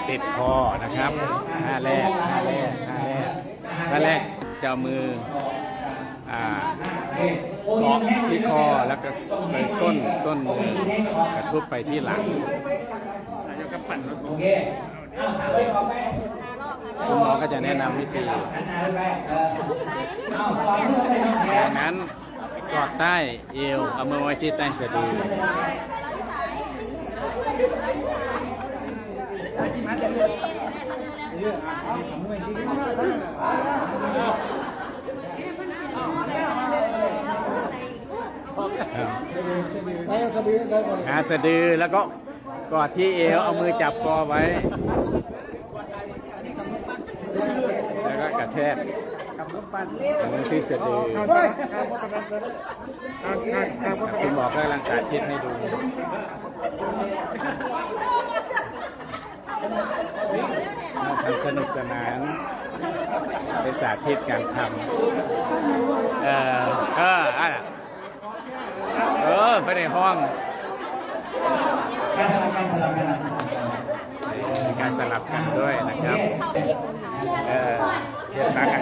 ติดคอนะครับท่าแรกจะเอามือเกาะที่คอแล้วก็ไปส้นมือกระทุบไปที่หลังแล้วก็ปั่นรถคุณหมอก็จะแนะนำวิธีจากนั้นสอดใต้เอวเอามือไว้ที่ใต้สะดือหาสะดือแล้วก็กอดที่เอวเอามือจับคอไว้แล้วก็กระแทกมือที่สะดือคุณหมอกำลังสาธิตให้ดูทำสนุกสนานไปสาธิตการทำไปในห้องมีการสลับกันด้วยนะครับเรียนตากัน